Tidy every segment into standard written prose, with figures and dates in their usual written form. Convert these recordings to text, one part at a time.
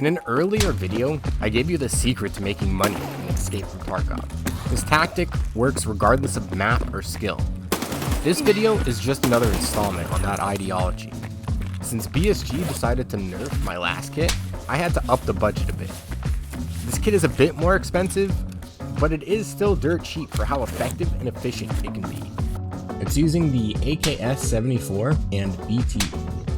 In an earlier video, I gave you the secret to making money in Escape from Tarkov. This tactic works regardless of map or skill. This video is just another installment on that ideology. Since BSG decided to nerf my last kit, I had to up the budget a bit. This kit is a bit more expensive, but it is still dirt cheap for how effective and efficient it can be. It's using the AKS-74 and BT.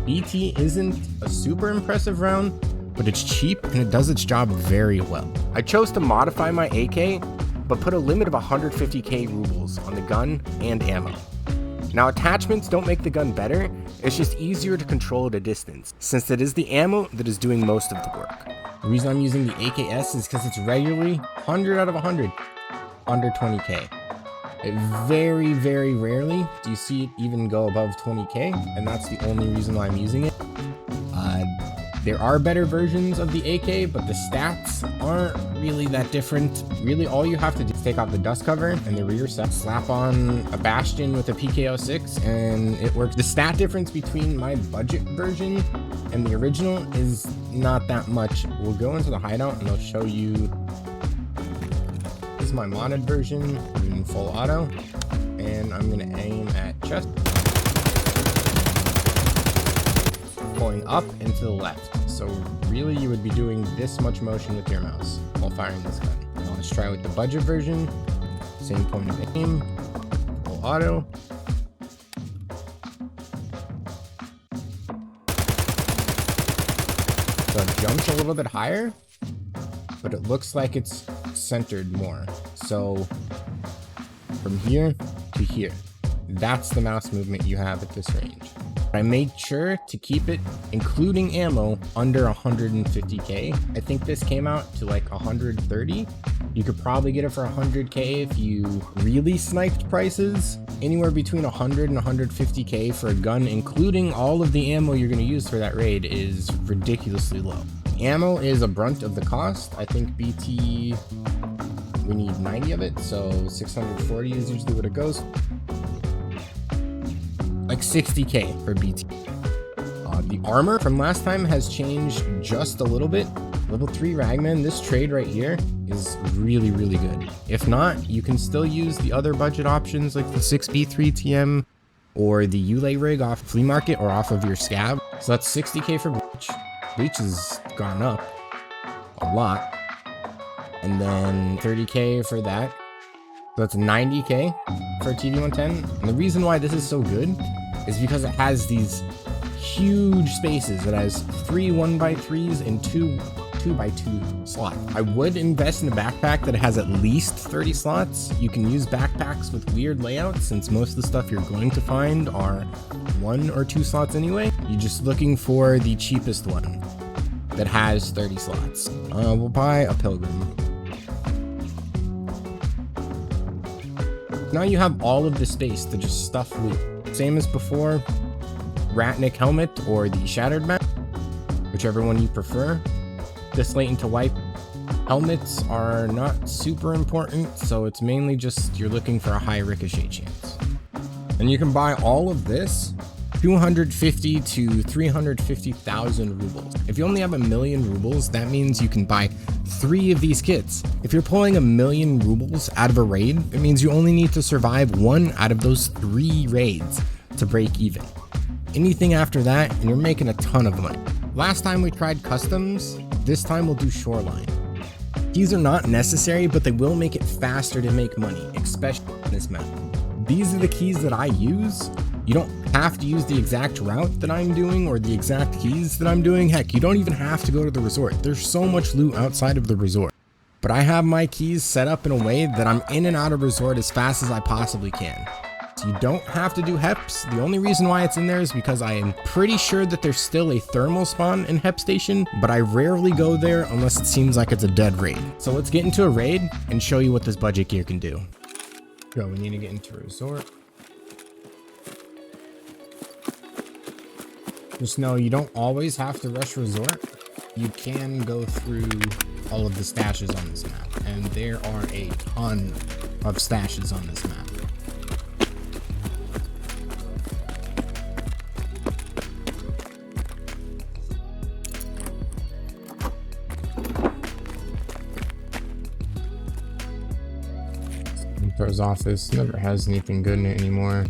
BT isn't a super impressive round, but it's cheap and it does its job very well. I chose to modify my AK, but put a limit of 150k rubles on the gun and ammo. Now, attachments don't make the gun better, it's just easier to control at a distance, since it is the ammo that is doing most of the work. The reason I'm using the AKS is because it's regularly 100 out of 100 under 20k. It very, very rarely do you see it even go above 20k, and that's the only reason why I'm using it. There are better versions of the AK, but the stats aren't really that different. Really, all you have to do is take off the dust cover and the rear set, slap on a Bastion with a PKO6, and it works. The stat difference between my budget version and the original is not that much. We'll go into the hideout and I'll show you. This is my modded version in full auto, and I'm gonna aim at chest. Going up and to the left. So really you would be doing this much motion with your mouse while firing this gun. Now let's try with the budget version. Same point of aim, full auto. So it jumps a little bit higher, but it looks like it's centered more. So from here to here, that's the mouse movement you have at this range. I made sure to keep it, including ammo, under 150k. I think this came out to like 130. You could probably get it for 100k if you really sniped prices. Anywhere between 100 and 150k for a gun, including all of the ammo you're going to use for that raid, is ridiculously low. Ammo is a brunt of the cost. I think BT, we need 90 of it, so 640 is usually what it goes. Like 60k for BT. The armor from last time has changed just a little bit. Level 3 Ragman, this trade right here is really, really good. If not, you can still use the other budget options like the 6B3 TM or the Ulay rig off Flea Market or off of your scab. So that's 60k for Bleach. Bleach has gone up a lot. And then 30k for that. So that's 90k for TV110. And the reason why this is so good is because it has these huge spaces. It has 3 1x3s and 2 2x2 slots. I would invest in a backpack that has at least 30 slots. You can use backpacks with weird layouts since most of the stuff you're going to find are 1 or 2 slots anyway. You're just looking for the cheapest one that has 30 slots. We'll buy a Pilgrim. Now you have all of the space to just stuff loot. Same as before, Ratnik helmet or the Shattered map, whichever one you prefer. This latent to wipe helmets are not super important, so it's mainly just you're looking for a high ricochet chance. And you can buy all of this 250 to 350,000 rubles. If you only have 1,000,000 rubles, that means you can buy 3 of these kits. If you're pulling 1,000,000 rubles out of a raid, it means you only need to survive 1 out of those 3 raids to break even. Anything after that, and you're making a ton of money. Last time we tried customs, this time we'll do shoreline. These are not necessary, but they will make it faster to make money, especially in this map. These are the keys that I use. You don't have to use the exact route that I'm doing or the exact keys that I'm doing. Heck, you don't even have to go to the resort. There's so much loot outside of the resort. But I have my keys set up in a way that I'm in and out of resort as fast as I possibly can. So you don't have to do Heps. The only reason why it's in there is because I am pretty sure that there's still a thermal spawn in Hep Station, but I rarely go there unless it seems like it's a dead raid. So let's get into a raid and show you what this budget gear can do. Go, we need to get into resort. Just know you don't always have to rush resort. You can go through all of the stashes on this map, and there are a ton of stashes on this map. Throws office never has anything good in it anymore.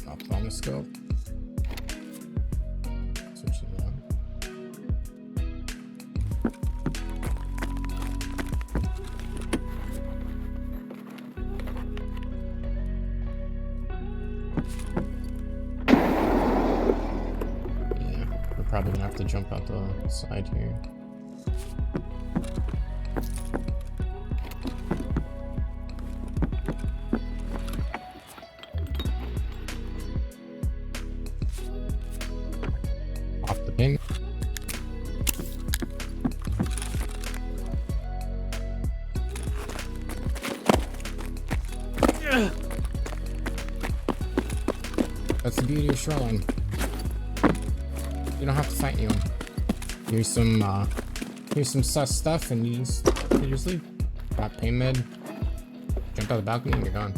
Ophthalmic scope. Switch it on. Probably gonna have to jump out the side here. Off the ping. That's the beauty of Shoreline. You don't have to fight anyone. Here's some sus stuff, and you just leave. Got pain med. Jump out the balcony, and you're gone.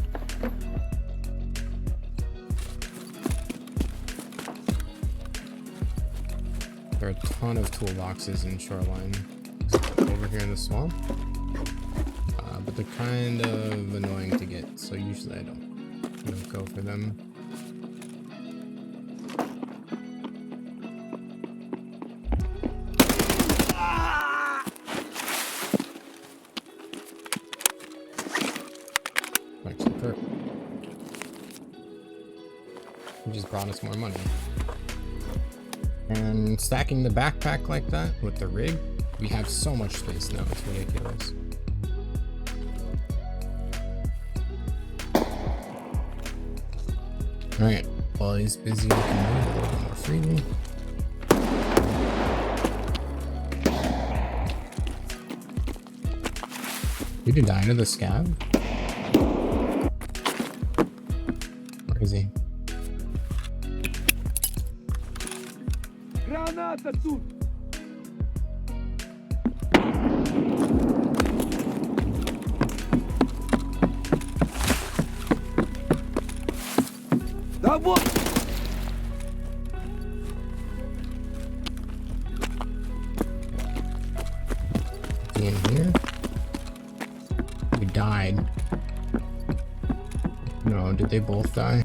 There are a ton of toolboxes in Shoreline. Over here in the swamp, but they're kind of annoying to get. So usually I don't go for them. He just brought us more money. And stacking the backpack like that with the rig, we have so much space now, it's ridiculous. Alright, while he's busy, we can move a little bit more freely. Did you die to the scab? Where is he? Granata тут! Да вот! In here? We died. No, did they both die?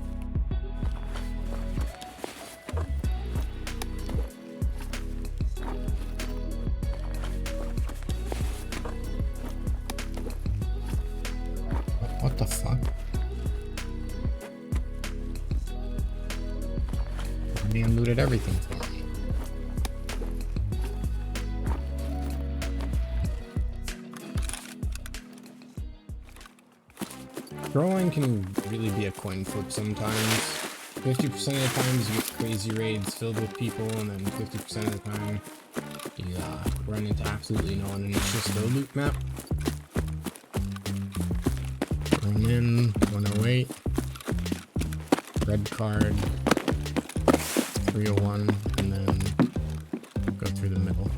What the fuck? Man looted everything for me. Throwing can really be a coin flip sometimes. 50% of the times you get crazy raids filled with people, and then 50% of the time you run into absolutely no one, and it's just a loot map. Run in, 108, red card, 301, and then go through the middle.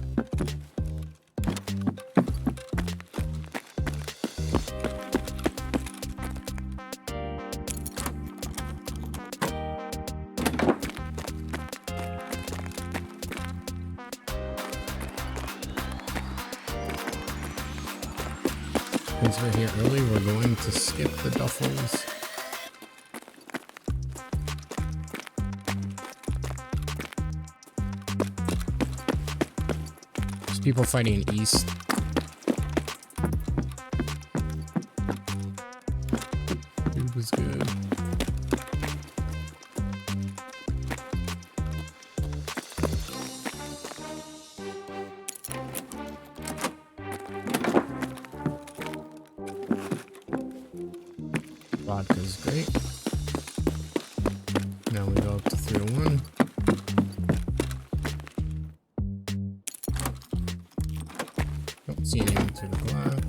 Since we're here early, we're going to skip the duffels. There's people fighting east. Dude was good. Vodka's great. Now we go up to 301. Don't see anything through the glass.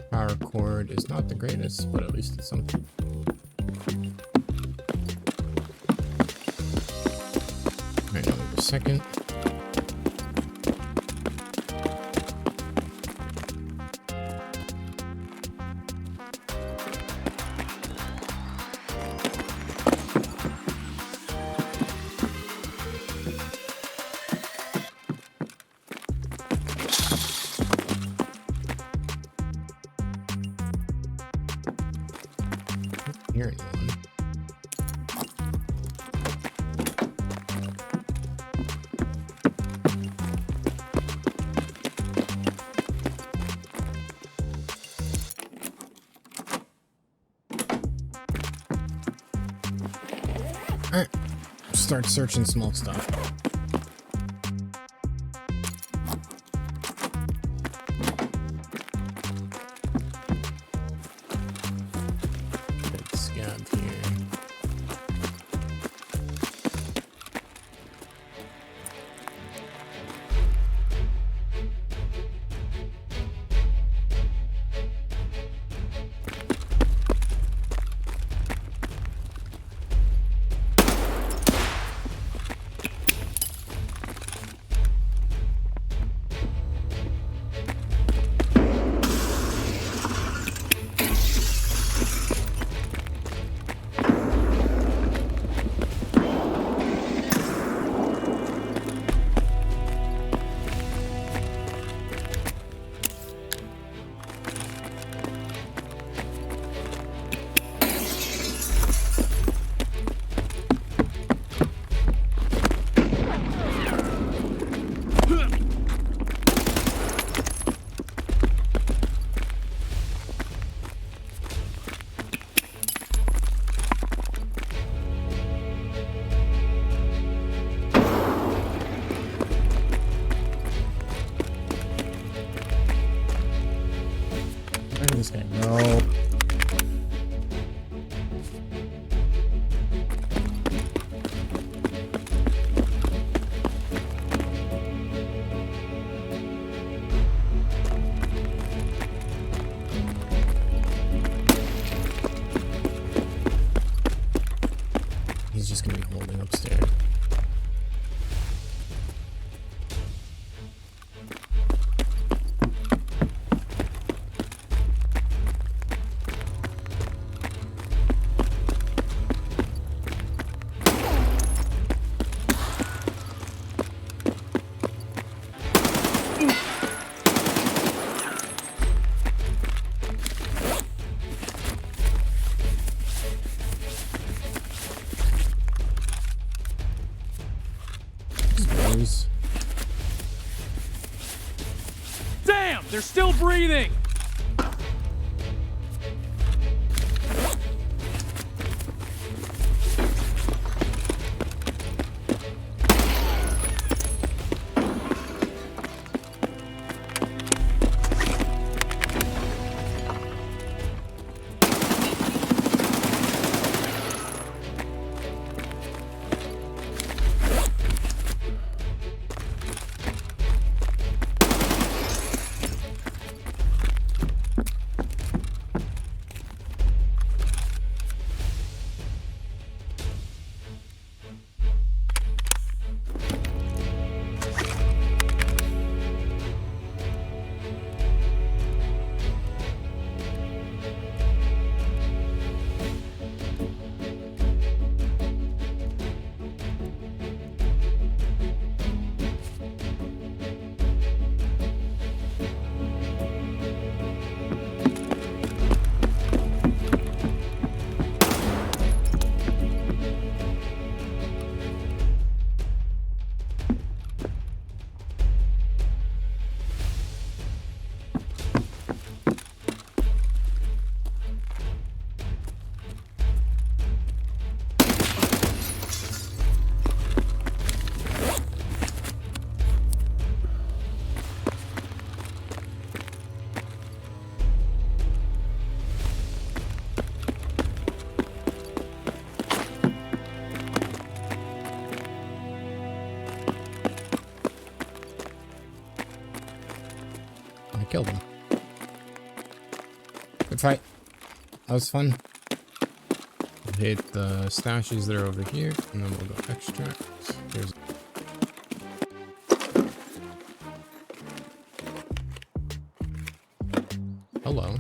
Power cord is not the greatest, but at least it's something. Alright, now wait a second. hear anyone. Alright, start searching small stuff. Big scab here. Where did this guy go? He's just gonna be holding upstairs. Damn, they're still breathing! Killed him. Good fight. That was fun. We'll hit the stashes that are over here, and then we'll go extract. Here's hello.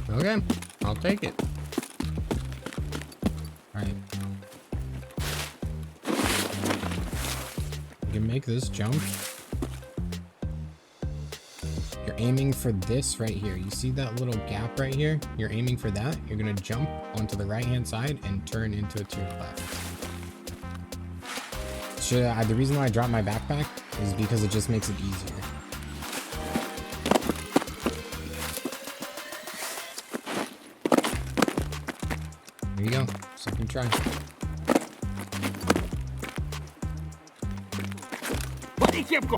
Okay, I'll take it. Alright. We can make this jump. You're aiming for this right here. You see that little gap right here? You're aiming for that. You're gonna jump onto the right-hand side and turn into it to your left. The reason why I dropped my backpack is because it just makes it easier. There you go. Second try. Подни кепку!